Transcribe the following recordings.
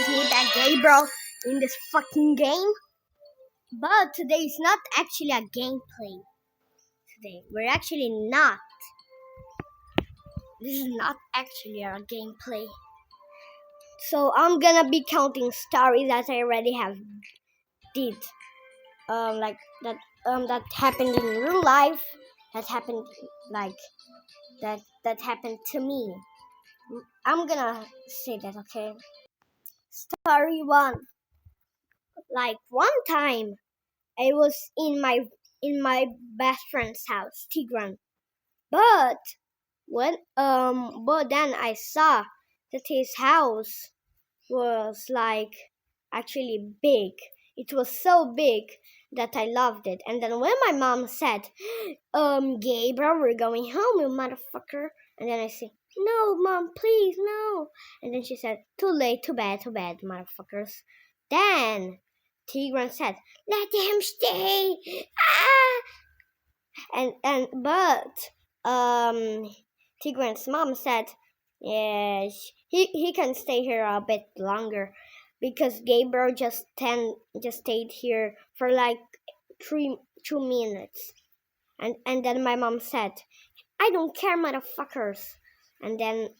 is me back, Gabriel, in this fucking game. But today is not actually a gameplay. Today, we're actually not. This is not actually a gameplay. So I'm gonna be counting stories that I already have did. Like that. That happened in real life. That happened like that happened to me. I'm gonna say that, okay? Story one. Like one time, I was in my best friend's house, Tigran. But but then I saw that his house was like actually big. It was so big that I loved it. And then when my mom said, Gabriel, we're going home, you motherfucker. And then I say, no, mom, please, no. And then she said, too late, too bad, motherfuckers. Then Tigran said, let him stay. Ah! But Tigran's mom said, yeah, he can stay here a bit longer because Gabriel just stayed here for like 2 minutes. And then my mom said, I don't care, motherfuckers. And then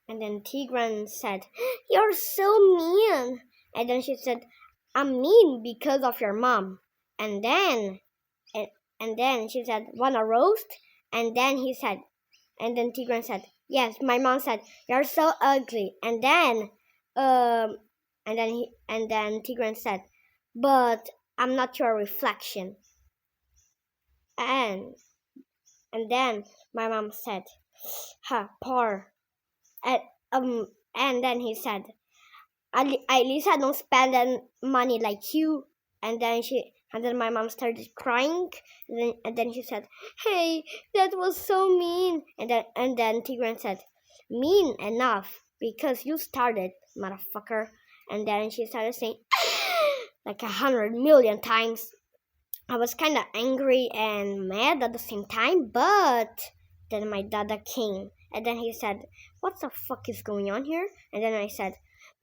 Tigran said, you're so mean. And then she said, I'm mean because of your mom. And then she said, wanna roast? And then Tigran said, yes. My mom said, you're so ugly. And then Tigran said, but I'm not your reflection. And then my mom said, poor. And then he said, at least I don't spend money like you. And then my mom started crying. And then she said, hey, that was so mean. And then Tigran said, mean enough because you started, motherfucker. And then she started saying like 100 million times. I was kind of angry and mad at the same time, but then my dada came. And then he said, what the fuck is going on here? And then I said,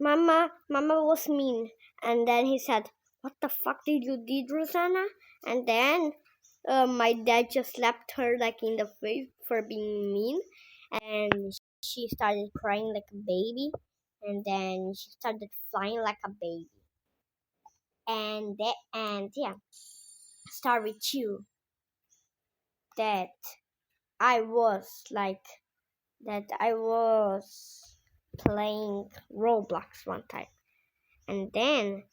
Mama was mean. And then he said, what the fuck did you do, Rosanna? And then my dad just slapped her like in the face for being mean. And she started crying like a baby. And then she started flying like a baby. And yeah, story 2. That I was playing Roblox one time. And then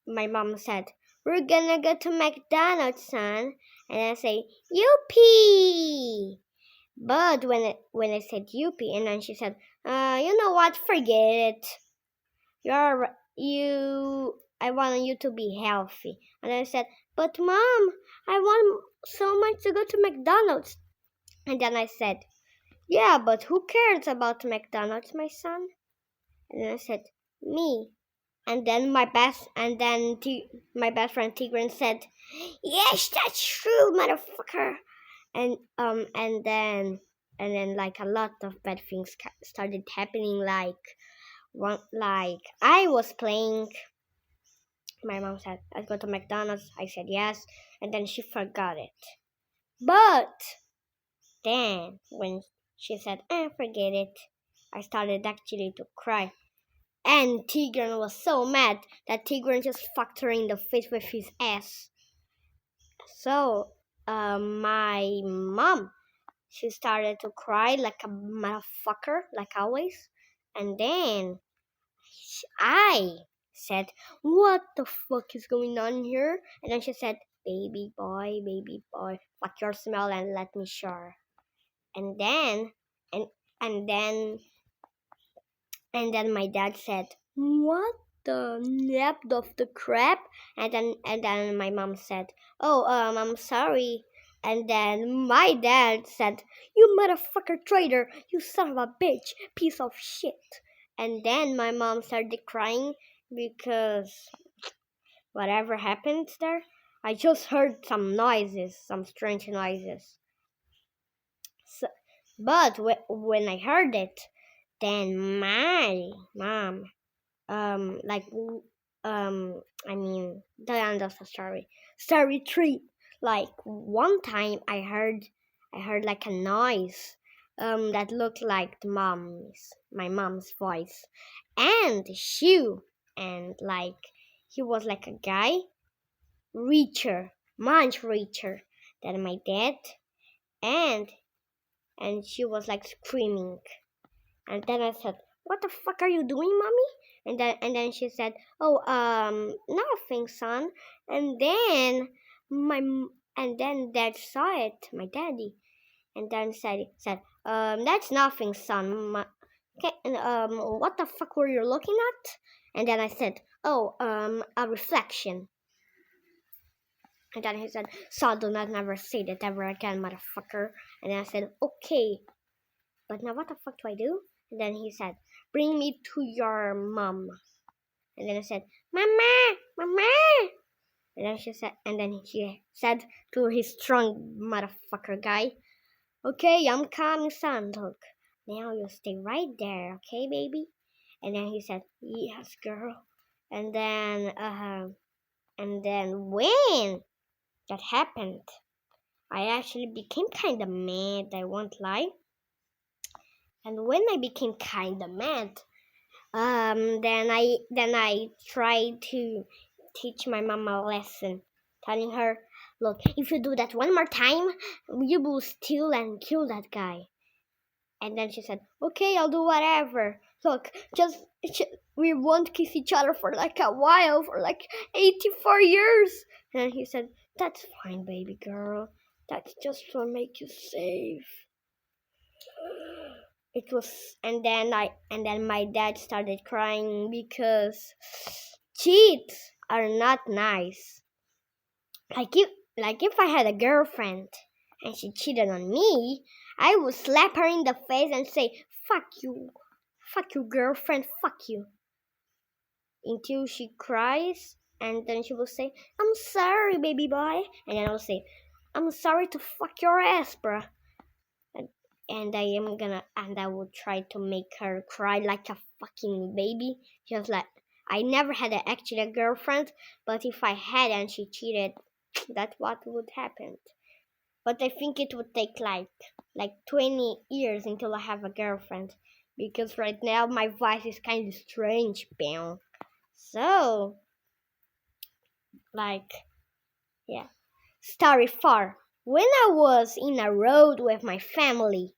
my mom said, we're gonna go to McDonald's, son. And I say, Youpie! But when I said Youpie, and then she said, you know what, forget it. I want you to be healthy. And I said, but mom, I want so much to go to McDonald's. And then I said, yeah, but who cares about McDonald's, my son? And then I said, me. And then my best friend Tigran said, yes, that's true, motherfucker. And then like a lot of bad things started happening. Like I was playing. My mom said, let's go to McDonald's. I said yes, and then she forgot it. But then when she said, forget it, I started actually to cry. And Tigran was so mad that Tigran just fucked her in the face with his ass. So, my mom, she started to cry like a motherfucker, like always. And then I said, what the fuck is going on here? And then she said, baby boy, fuck your smell and let me shower. And then, and then my dad said, what the nap of the crap? And then my mom said, oh, I'm sorry. And then my dad said, you motherfucker traitor, you son of a bitch, piece of shit. And then my mom started crying because whatever happened there, I just heard some noises, some strange noises. But when I heard it, then my mom, like, I mean, the end of the story. Story 3. Like, one time I heard like a noise, that looked like my mom's voice. And and like, he was like a guy, richer, much richer than my dad. And she was like screaming. And then I said, "What the fuck are you doing, mommy?" And then she said, "Oh, nothing, son." And then my and then dad saw it, my daddy, and then said, "That's nothing, son. Okay, what the fuck were you looking at?" And then I said, "Oh, a reflection." And then he said, "Son, do not never say that ever again, motherfucker." And then I said, "Okay, but now what the fuck do I do?" And then he said, "Bring me to your mom." And then I said, "Mama, mama." And then he said to his strong motherfucker guy, "Okay, I'm coming, son. Look, now you stay right there, okay, baby?" And then he said, "Yes, girl." And then, when that happened, I actually became kind of mad. I won't lie. And when I became kind of mad, then I tried to teach my mom a lesson, telling her, "Look, if you do that one more time, you will steal and kill that guy." And then she said, "Okay, I'll do whatever. Look, we won't kiss each other for like a while, for like 84 years." And he said, "That's fine, baby girl. That's just to make you safe." It was, and then my dad started crying because cheats are not nice. Like if I had a girlfriend and she cheated on me, I would slap her in the face and say, fuck you girlfriend, fuck you," until she cries. And then she will say, "I'm sorry, baby boy." And then I will say, "I'm sorry to fuck your ass, bruh." And I would try to make her cry like a fucking baby. Just like, I never had actually a girlfriend, but if I had and she cheated, that's what would happen. But I think it would take like 20 years until I have a girlfriend, because right now my voice is kind of strange, bam. So, like, yeah. Story 4. When I was in a road with my family,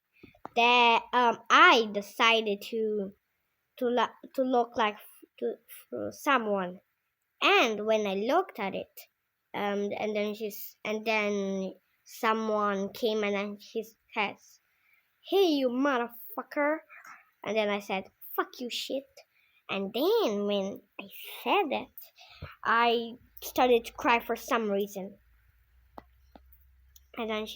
that I decided to look like for someone. And when I looked at it, and then someone came and then she says, "Hey, you motherfucker!" And then I said, "Fuck you, shit." And then when I said it, I started to cry for some reason. And then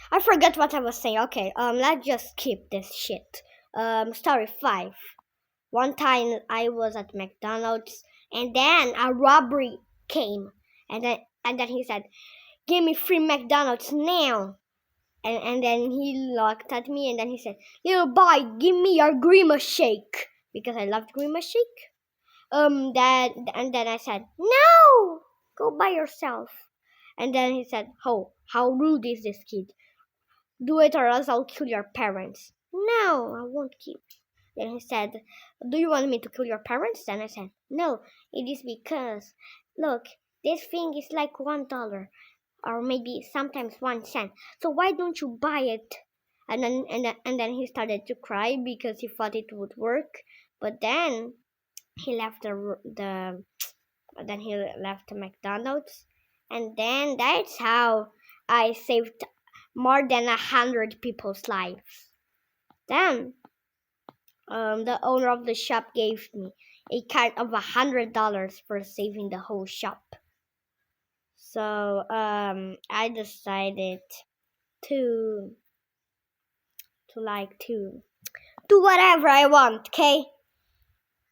I forgot what I was saying. Okay, let's just skip this shit. Story 5. One time I was at McDonald's and then a robbery came, and then he said, "Give me free McDonald's now." And then he looked at me and then he said, "Little boy, give me your Grima shake," because I loved Grima shake. That and then I said, "No, go by yourself." And then he said, "Oh, how rude is this kid? Do it or else I'll kill your parents." "No, I won't kill." Then he said, "Do you want me to kill your parents?" Then I said, "No, it is because, look, this thing is like $1 or maybe sometimes 1 cent. So why don't you buy it?" And then he started to cry because he thought it would work. But then he left the McDonald's, and then that's how I saved more than 100 people's lives. Then the owner of the shop gave me a card of $100 for saving the whole shop. So I decided to to do whatever I want, okay?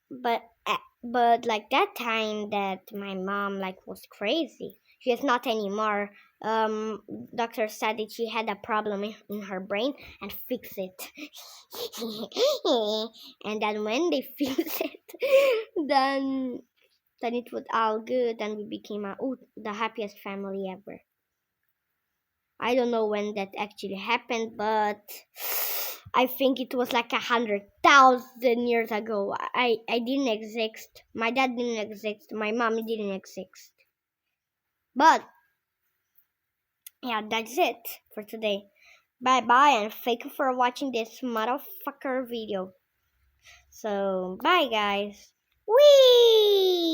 But like that time that my mom like was crazy. She is not anymore. um doctor said that she had a problem in her brain and fix it. And then when they fix it, then it was all good and we became the happiest family ever. I don't know when that actually happened, but I think it was like 100,000 years ago. I didn't exist. My dad didn't exist. My mom didn't exist. But yeah, that's it for today. Bye bye, and thank you for watching this motherfucker video. So bye guys. Wee.